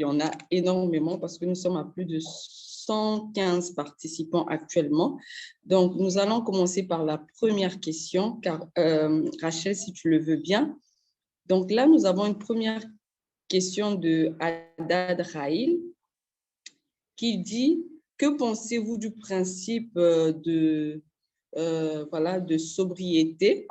y en a énormément parce que nous sommes à plus de 115 participants actuellement. Donc, nous allons commencer par la première question, car Rachel, si tu le veux bien. Donc là, nous avons une première question de Haddad Raïl qui dit: que pensez-vous du principe de sobriété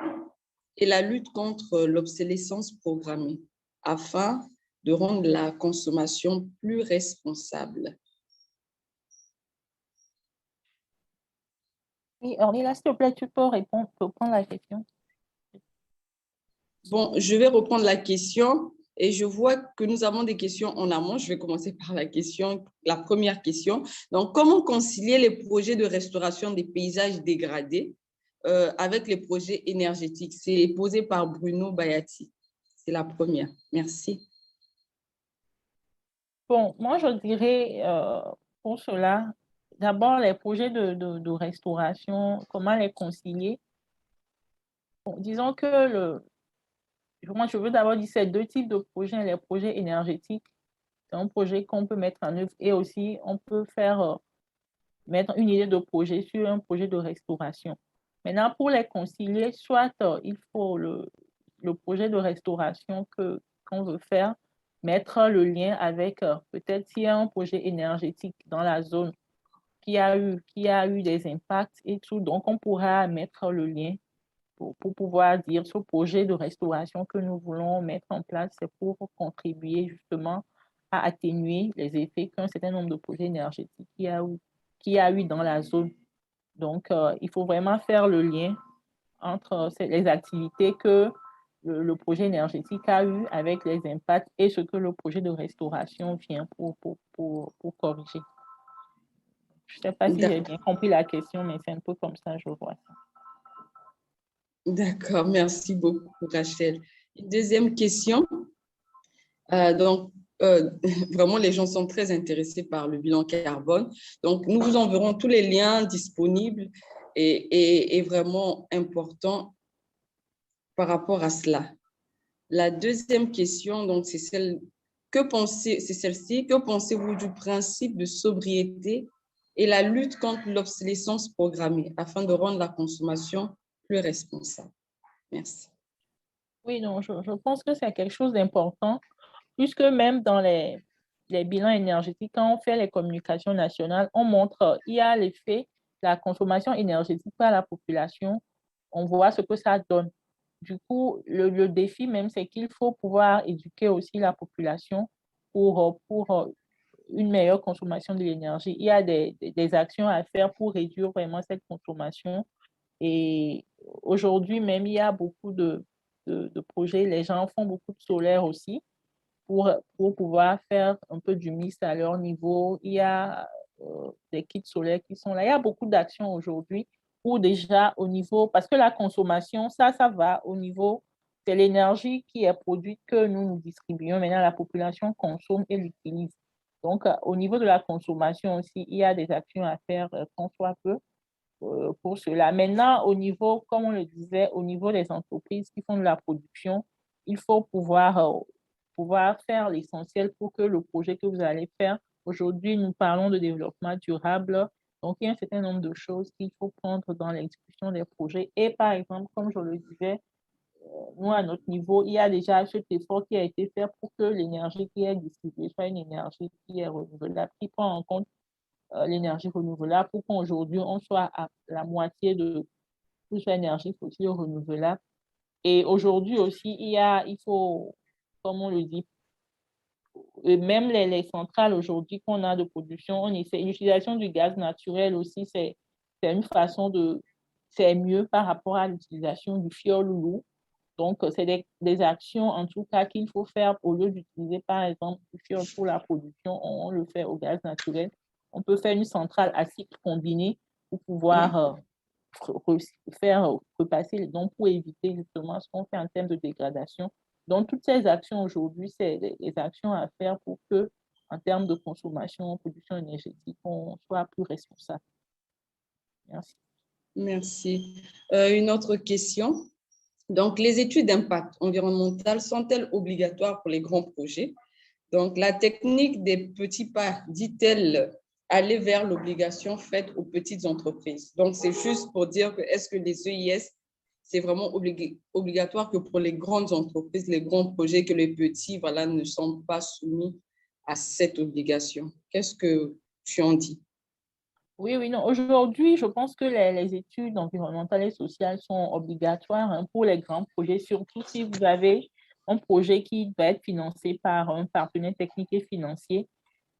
et la lutte contre l'obsolescence programmée afin de rendre la consommation plus responsable? Oui, Ornella, s'il te plaît, tu peux reprendre la question. Bon, je vais reprendre la question et je vois que nous avons des questions en amont. Je vais commencer par la première question. Donc, comment concilier les projets de restauration des paysages dégradés avec les projets énergétiques? C'est posé par Bruno Bayati. C'est la première. Merci. Bon, moi, je dirais pour cela, d'abord, les projets de restauration, comment les concilier? Bon, disons que moi, je veux d'abord dire ces deux types de projets, les projets énergétiques. C'est un projet qu'on peut mettre en œuvre et aussi on peut mettre une idée de projet sur un projet de restauration. Maintenant, pour les concilier, soit il faut le projet de restauration qu'on veut faire, mettre le lien avec peut-être s'il y a un projet énergétique dans la zone qui a eu des impacts et tout, donc on pourra mettre le lien pour pouvoir dire ce projet de restauration que nous voulons mettre en place, c'est pour contribuer justement à atténuer les effets qu'un certain nombre de projets énergétiques qui a eu dans la zone. Donc, il faut vraiment faire le lien entre les activités que le projet énergétique a eu avec les impacts et ce que le projet de restauration vient pour corriger. Je ne sais pas si j'ai bien compris la question, mais c'est un peu comme ça, je vois ça. D'accord, merci beaucoup, Rachel. Une deuxième question. Vraiment, les gens sont très intéressés par le bilan carbone. Donc, nous vous enverrons tous les liens disponibles et vraiment importants par rapport à cela. La deuxième question, donc, c'est celle-ci. Que pensez-vous du principe de sobriété et la lutte contre l'obsolescence programmée afin de rendre la consommation plus responsable? Merci. Oui, non, je pense que c'est quelque chose d'important, puisque même dans les bilans énergétiques, quand on fait les communications nationales, on montre il y a l'effet, la consommation énergétique par la population, on voit ce que ça donne. Du coup, le défi même, c'est qu'il faut pouvoir éduquer aussi la population pour une meilleure consommation de l'énergie. Il y a des actions à faire pour réduire vraiment cette consommation. Et aujourd'hui même, il y a beaucoup de projets. Les gens font beaucoup de solaire aussi pour pouvoir faire un peu du mix à leur niveau. Il y a des kits solaires qui sont là. Il y a beaucoup d'actions aujourd'hui pour déjà au niveau, parce que la consommation, ça va au niveau, c'est l'énergie qui est produite que nous distribuons. Maintenant, la population consomme et l'utilise. Donc, au niveau de la consommation aussi, il y a des actions à faire qu'on soit peu pour cela. Maintenant, au niveau, comme on le disait, au niveau des entreprises qui font de la production, il faut pouvoir faire l'essentiel pour que le projet que vous allez faire, aujourd'hui, nous parlons de développement durable. Donc, il y a un certain nombre de choses qu'il faut prendre dans l'exécution des projets. Et par exemple, comme je le disais, nous, à notre niveau, il y a déjà cet effort qui a été fait pour que l'énergie qui est distribuée soit une énergie qui est renouvelable, qui prend en compte l'énergie renouvelable pour qu'aujourd'hui, on soit à la moitié de toute l'énergie fossile renouvelable. Et aujourd'hui aussi, il faut, comme on le dit, et même les centrales aujourd'hui qu'on a de production, on essaie, l'utilisation du gaz naturel aussi, c'est une façon c'est mieux par rapport à l'utilisation du fioul lourd. Donc, c'est des actions, en tout cas, qu'il faut faire au lieu d'utiliser, par exemple, du fioul pour la production, on le fait au gaz naturel. On peut faire une centrale à cycle combiné pour pouvoir faire repasser les dons pour éviter justement ce qu'on fait en termes de dégradation. Donc, toutes ces actions aujourd'hui, c'est des actions à faire pour que, en termes de consommation, production énergétique, on soit plus responsable. Merci. Merci. Une autre question. Donc, les études d'impact environnemental sont-elles obligatoires pour les grands projets? Donc, la technique des petits pas, dit-elle, aller vers l'obligation faite aux petites entreprises. Donc, c'est juste pour dire que est-ce que les EIS, c'est vraiment obligatoire que pour les grandes entreprises, les grands projets, que les petits, voilà, ne sont pas soumis à cette obligation. Qu'est-ce que tu en dis? Oui, oui, non. Aujourd'hui, je pense que les études environnementales et sociales sont obligatoires hein, pour les grands projets, surtout si vous avez un projet qui va être financé par un partenaire technique et financier,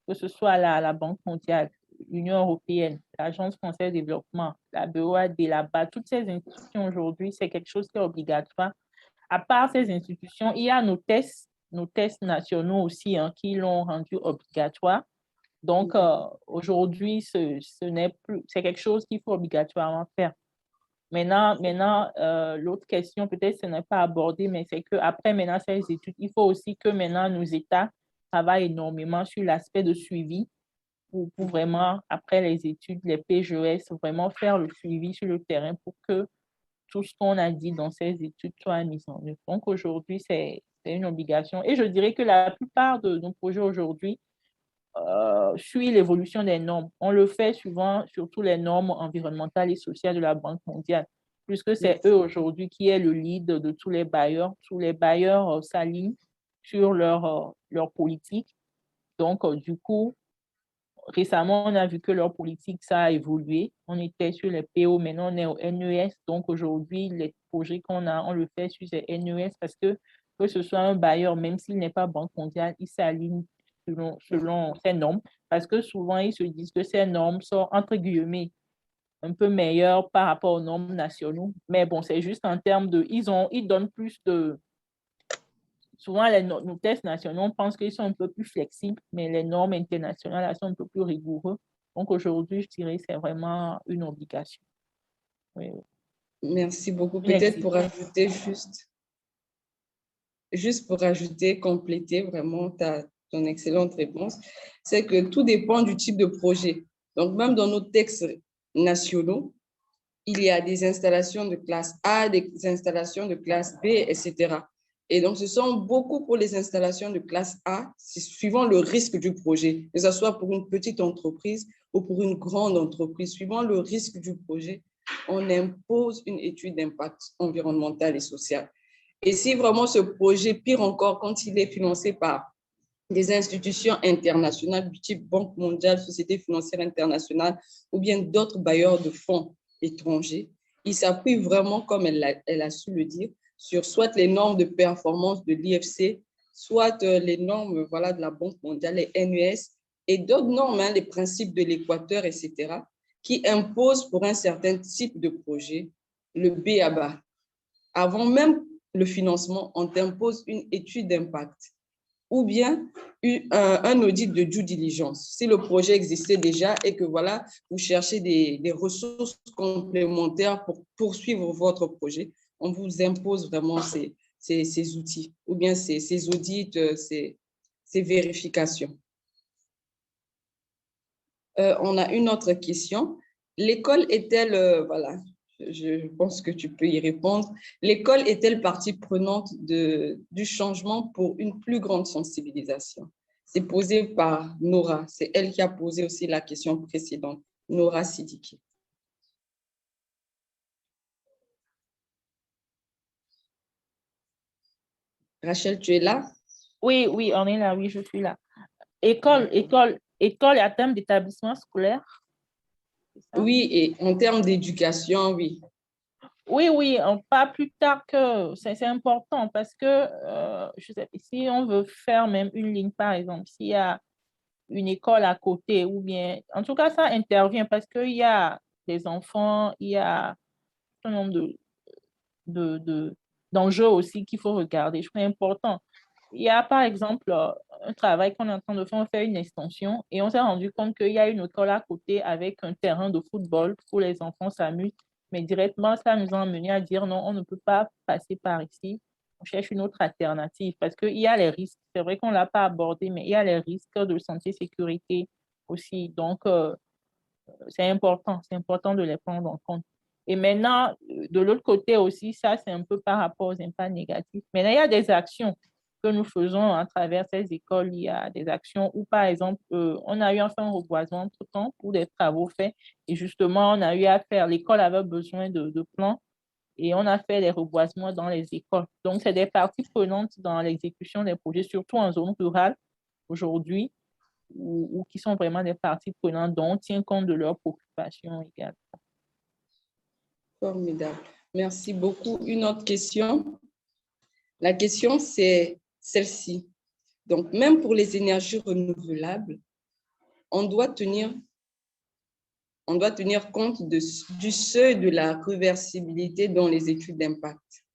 que ce soit la Banque mondiale, l'Union européenne, l'Agence française de développement, la BOAD, la BAD, toutes ces institutions aujourd'hui, c'est quelque chose qui est obligatoire. À part ces institutions, il y a nos tests nationaux aussi hein, qui l'ont rendu obligatoire. Donc, aujourd'hui, ce n'est plus, c'est quelque chose qu'il faut obligatoirement faire. Maintenant, l'autre question, peut-être ce n'est pas abordé, mais c'est qu'après maintenant ces études, il faut aussi que maintenant nos États travaillent énormément sur l'aspect de suivi pour vraiment, après les études, les PGES, vraiment faire le suivi sur le terrain pour que tout ce qu'on a dit dans ces études soit mis en œuvre. Donc, aujourd'hui, c'est une obligation. Et je dirais que la plupart de nos projets aujourd'hui, suit l'évolution des normes. On le fait souvent, surtout les normes environnementales et sociales de la Banque mondiale, puisque c'est eux aujourd'hui qui est le lead de tous les bailleurs. Tous les bailleurs s'alignent sur leur politique. Donc, du coup, récemment, on a vu que leur politique, ça a évolué. On était sur les PO, maintenant on est au NES. Donc, aujourd'hui, les projets qu'on a, on le fait sur ces NES parce que ce soit un bailleur, même s'il n'est pas Banque mondiale, il s'aligne selon ces normes. Parce que souvent, ils se disent que ces normes sont, entre guillemets, un peu meilleures par rapport aux normes nationaux. Mais bon, c'est juste en termes de... Ils donnent plus de... Souvent, nos tests nationaux, on pense qu'ils sont un peu plus flexibles, mais les normes internationales, elles sont un peu plus rigoureuses. Donc, aujourd'hui, je dirais que c'est vraiment une obligation. Oui, oui. Merci beaucoup. Une Peut-être pour exigence. ajouter juste pour ajouter, compléter vraiment ton excellente réponse, c'est que tout dépend du type de projet. Donc, même dans nos textes nationaux, il y a des installations de classe A, des installations de classe B, etc. Et donc, ce sont beaucoup pour les installations de classe A, c'est suivant le risque du projet, que ce soit pour une petite entreprise ou pour une grande entreprise. Suivant le risque du projet, on impose une étude d'impact environnemental et social. Et si vraiment ce projet, pire encore, quand il est financé par des institutions internationales du type Banque mondiale, Société financière internationale ou bien d'autres bailleurs de fonds étrangers, il s'appuie vraiment, comme elle a su le dire, sur soit les normes de performance de l'IFC, soit les normes voilà, de la Banque mondiale, les NES, et d'autres normes, hein, les principes de l'équateur, etc., qui imposent pour un certain type de projet le B à bas. Avant même le financement, on t'impose une étude d'impact ou bien un audit de due diligence. Si le projet existait déjà et que voilà, vous cherchez des ressources complémentaires pour poursuivre votre projet, on vous impose vraiment ces outils ou bien ces audits, ces vérifications. On a une autre question. L'école est-elle, voilà, je pense que tu peux y répondre. L'école est-elle partie prenante du changement pour une plus grande sensibilisation? C'est posé par Nora. C'est elle qui a posé aussi la question précédente. Nora Sidiki. Rachel, tu es là? Oui, oui, on est là, oui, je suis là. École et à thème d'établissement scolaire, c'est ça? Oui, et en termes d'éducation, oui. Oui, oui, pas plus tard que c'est important parce que je sais, si on veut faire même une ligne, par exemple, s'il y a une école à côté ou bien, en tout cas, ça intervient parce qu'il y a des enfants, il y a un nombre de, d'enjeux aussi qu'il faut regarder. Je trouve important. Il y a par exemple un travail qu'on est en train de faire, on fait une extension et on s'est rendu compte qu'il y a une école à côté avec un terrain de football où les enfants s'amusent. Mais directement, ça nous a amené à dire non, on ne peut pas passer par ici. On cherche une autre alternative parce qu'il y a les risques. C'est vrai qu'on ne l'a pas abordé, mais il y a les risques de santé, sécurité aussi. Donc, c'est important de les prendre en compte. Et maintenant, de l'autre côté aussi, ça, c'est un peu par rapport aux impacts négatifs. Maintenant, il y a des actions. que nous faisons à travers ces écoles, il y a des actions où, par exemple, on a eu enfin un reboisement entre-temps pour des travaux faits. Et justement, on a eu à faire, l'école avait besoin de plans et on a fait des reboisements dans les écoles. Donc, c'est des parties prenantes dans l'exécution des projets, surtout en zone rurale aujourd'hui, ou qui sont vraiment des parties prenantes dont on tient compte de leurs préoccupations également. Formidable. Merci beaucoup. Une autre question. La question, c'est celle-ci. Donc, même pour les énergies renouvelables, on doit tenir compte du seuil de la réversibilité dans les études d'impact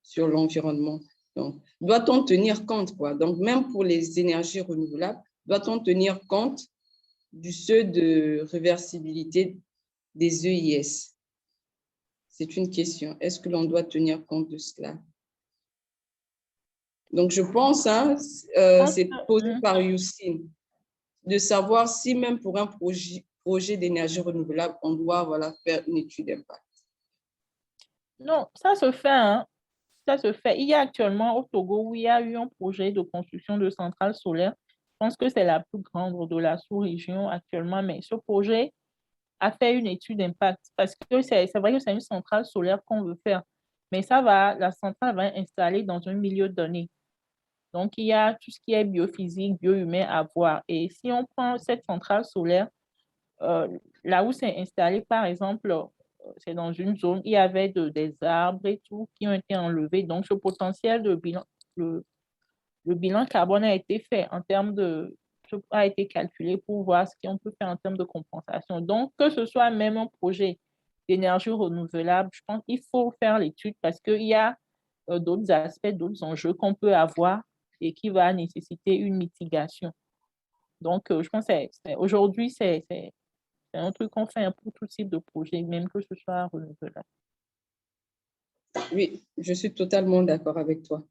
sur l'environnement. Donc, doit-on tenir compte, quoi? Donc, même pour les énergies renouvelables, doit-on tenir compte du seuil de réversibilité des EIS? C'est une question. Est-ce que l'on doit tenir compte de cela? Donc, je pense, c'est posé par Youssine, de savoir si même pour un projet d'énergie renouvelable, on doit faire une étude d'impact. Non, ça se fait, hein. Ça se fait. Il y a actuellement au Togo où il y a eu un projet de construction de centrales solaires. Je pense que c'est la plus grande de la sous-région actuellement, mais ce projet a fait une étude d'impact parce que c'est vrai que c'est une centrale solaire qu'on veut faire, mais la centrale va être installée dans un milieu donné. Donc, il y a tout ce qui est biophysique, bio-humain à voir. Et si on prend cette centrale solaire, euh, là où c'est installé, par exemple, c'est dans une zone, il y avait des arbres et tout qui ont été enlevés. Donc, ce potentiel de bilan, le bilan carbone a été fait en termes a été calculé pour voir ce qu'on peut faire en termes de compensation. Donc, que ce soit même un projet d'énergie renouvelable, je pense qu'il faut faire l'étude parce qu'il y a d'autres aspects, d'autres enjeux qu'on peut avoir et qui va nécessiter une mitigation. Donc, je pense que aujourd'hui, c'est un truc qu'on fait pour tout type de projet, même que ce soit renouvelable. Oui, je suis totalement d'accord avec toi.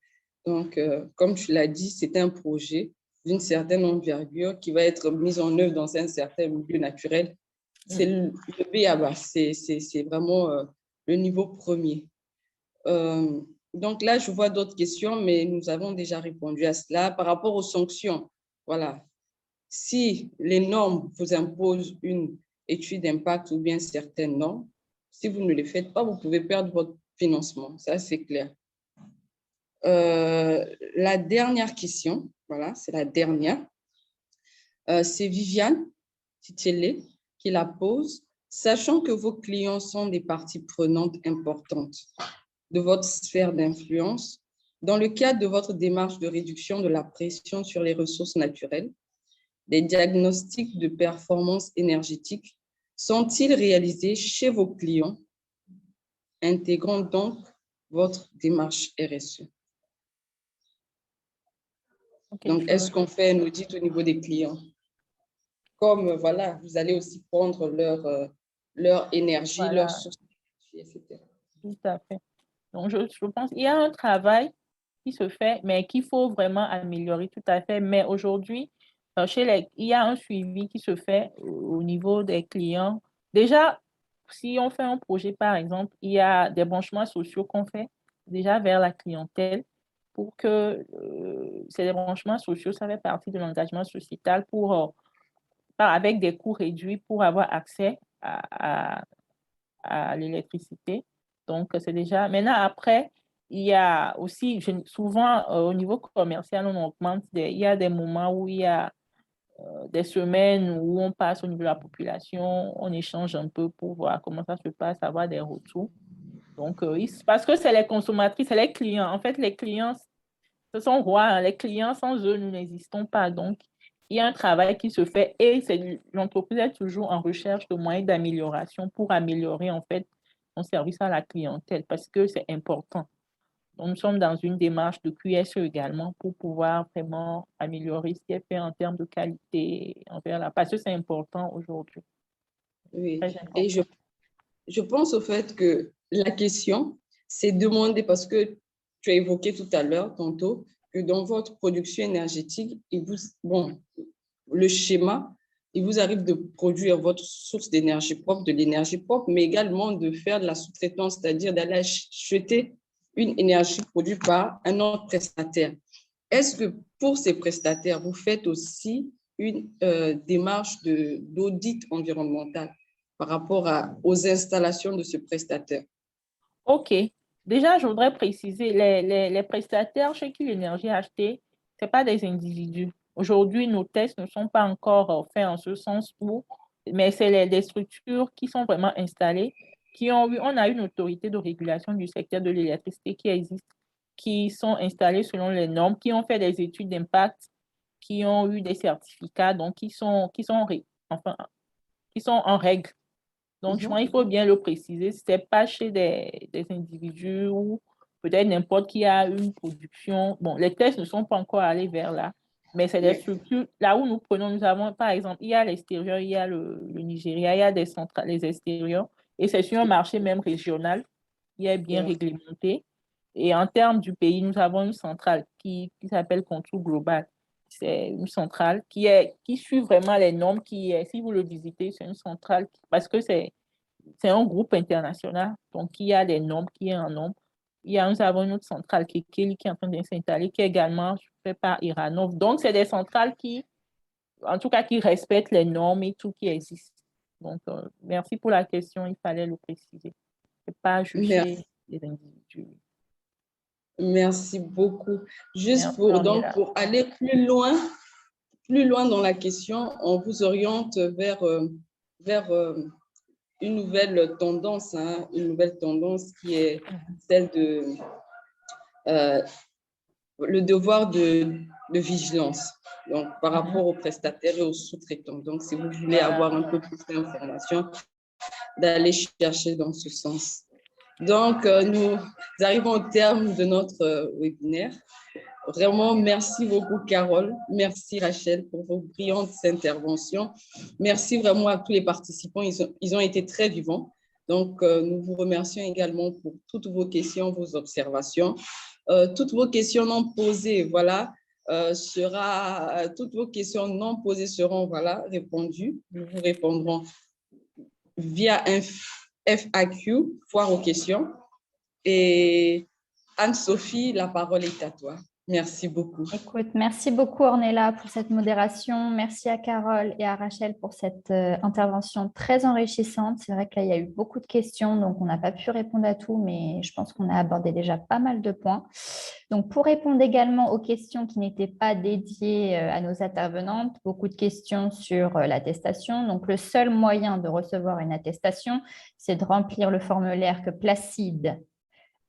Donc, comme tu l'as dit, c'est un projet d'une certaine envergure qui va être mis en œuvre dans un certain milieu naturel. C'est le B.A.B.A. C'est vraiment le niveau premier. Donc là, je vois d'autres questions, mais nous avons déjà répondu à cela. Par rapport aux sanctions, voilà. Si les normes vous imposent une étude d'impact ou bien certaines normes, si vous ne les faites pas, vous pouvez perdre votre financement. Ça, c'est clair. La dernière question, voilà, c'est la dernière. C'est Viviane Titielé qui la pose. Sachant que vos clients sont des parties prenantes importantes de votre sphère d'influence, dans le cadre de votre démarche de réduction de la pression sur les ressources naturelles, des diagnostics de performance énergétique sont-ils réalisés chez vos clients, intégrant donc votre démarche RSE? Okay, donc, est-ce qu'on fait un audit au niveau des clients? Comme, voilà, vous allez aussi prendre leur énergie, voilà, leur source, etc. Tout à fait. Donc, je pense qu'il y a un travail qui se fait, mais qu'il faut vraiment améliorer, tout à fait. Mais aujourd'hui, il y a un suivi qui se fait au niveau des clients. Déjà, si on fait un projet, par exemple, il y a des branchements sociaux qu'on fait déjà vers la clientèle pour que ces branchements sociaux, ça fait partie de l'engagement sociétal avec des coûts réduits pour avoir accès à l'électricité. Donc, c'est déjà... Maintenant, après, il y a aussi, souvent, au niveau commercial, on augmente. Il y a des moments où il y a des semaines où on passe au niveau de la population, on échange un peu pour voir comment ça se passe, avoir des retours. Donc, parce que c'est les consommatrices, c'est les clients. En fait, les clients, ce sont rois. Hein. Les clients, sans eux, nous n'existons pas. Donc, il y a un travail qui se fait et l'entreprise est toujours en recherche de moyens d'amélioration pour améliorer en fait son service à la clientèle parce que c'est important. Donc, nous sommes dans une démarche de QSE également pour pouvoir vraiment améliorer ce qui est fait en termes de qualité parce que c'est important aujourd'hui. Oui, et je pense au fait que la question, c'est demander, parce que tu as évoqué tout à l'heure, tantôt, que dans votre production énergétique, le schéma, il vous arrive de produire votre source d'énergie propre, de l'énergie propre, mais également de faire de la sous-traitance, c'est-à-dire d'aller acheter une énergie produite par un autre prestataire. est-ce que pour ces prestataires, vous faites aussi une démarche d'audit environnemental par rapport aux installations de ce prestataire? OK. Déjà, je voudrais préciser, les prestataires chez qui l'énergie est achetée, ce n'est pas des individus. Aujourd'hui, nos tests ne sont pas encore faits en ce sens où, mais c'est des structures qui sont vraiment installées, on a une autorité de régulation du secteur de l'électricité qui existe, qui sont installées selon les normes, qui ont fait des études d'impact, qui ont eu des certificats, donc qui sont en règle. Donc, je pense qu'il faut bien le préciser. Ce n'est pas chez des individus ou peut-être n'importe qui a une production. Bon, les tests ne sont pas encore allés vers là, mais c'est des structures. Là où nous avons, par exemple, il y a l'extérieur, il y a le Nigeria, il y a des centrales, les extérieurs, et c'est sur un marché même régional qui est bien réglementé. Et en termes du pays, nous avons une centrale qui s'appelle Contour Global. C'est une centrale qui suit vraiment les normes, si vous le visitez, c'est une centrale parce que c'est un groupe international, donc il y a des normes, qui est en nombre. Nous avons une autre centrale qui est en train de s'installer, qui est également faite par Iranov. Donc, c'est des centrales en tout cas, qui respectent les normes et tout qui existe. Donc, merci pour la question, il fallait le préciser. C'est pas juger les individus. Merci beaucoup. Juste pour aller plus loin dans la question, on vous oriente vers une nouvelle tendance, qui est celle de le devoir de vigilance, donc par rapport aux prestataires et aux sous-traitants. Donc, si vous voulez avoir un peu plus d'informations, d'aller chercher dans ce sens. Donc, nous arrivons au terme de notre webinaire. Vraiment, merci beaucoup, Carole. Merci, Rachel, pour vos brillantes interventions. Merci vraiment à tous les participants. Ils ont été très vivants. Donc, nous vous remercions également pour toutes vos questions, vos observations. Toutes vos questions non posées, toutes vos questions non posées seront, répondues. Nous vous répondrons via un FAQ, foire aux questions. Et Anne-Sophie, la parole est à toi. Merci beaucoup. Écoute, merci beaucoup Ornella pour cette modération. Merci à Carole et à Rachel pour cette intervention très enrichissante. C'est vrai que là, il y a eu beaucoup de questions, donc on n'a pas pu répondre à tout, mais je pense qu'on a abordé déjà pas mal de points. Donc, pour répondre également aux questions qui n'étaient pas dédiées à nos intervenantes, beaucoup de questions sur l'attestation. Donc, le seul moyen de recevoir une attestation, c'est de remplir le formulaire que Placide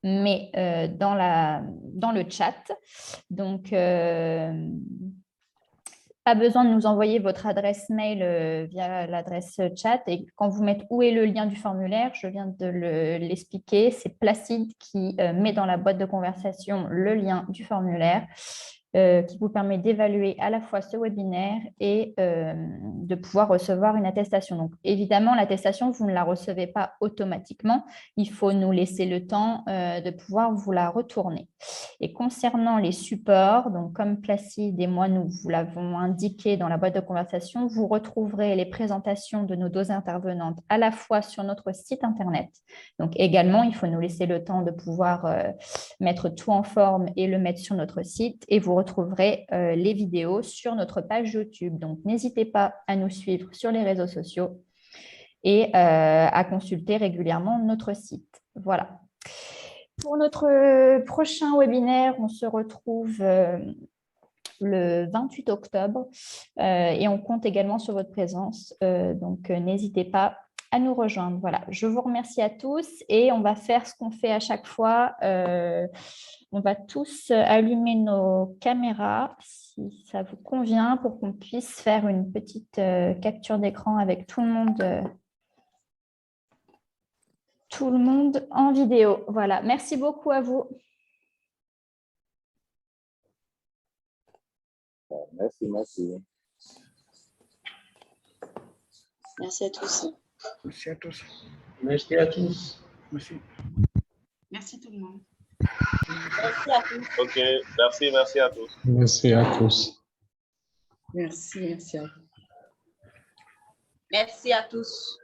met dans le chat. Donc, pas besoin de nous envoyer votre adresse mail via l'adresse chat. Et quand vous mettez où est le lien du formulaire, je viens de l'expliquer, c'est Placide qui met dans la boîte de conversation le lien du formulaire qui vous permet d'évaluer à la fois ce webinaire et de pouvoir recevoir une attestation. Donc, évidemment, l'attestation, vous ne la recevez pas automatiquement. Il faut nous laisser le temps de pouvoir vous la retourner. Et concernant les supports, donc comme Placide et moi, nous vous l'avons indiqué dans la boîte de conversation, vous retrouverez les présentations de nos deux intervenantes à la fois sur notre site Internet. Donc, également, il faut nous laisser le temps de pouvoir mettre tout en forme et le mettre sur notre site. Et vous retrouverez les vidéos sur notre page YouTube. Donc, n'hésitez pas à nous suivre sur les réseaux sociaux et à consulter régulièrement notre site. Voilà. Pour notre prochain webinaire, on se retrouve le 28 octobre et on compte également sur votre présence. Donc, n'hésitez pas à nous rejoindre. Voilà, je vous remercie à tous et on va faire ce qu'on fait à chaque fois. On va tous allumer nos caméras si ça vous convient pour qu'on puisse faire une petite capture d'écran avec tout le monde en vidéo. Voilà, merci beaucoup à vous. Merci. Merci à tous. Merci à tous. Merci à tous. Merci. Merci tout le monde. Merci à tous. Ok, merci à tous. Merci à tous. Merci à vous. Merci à tous.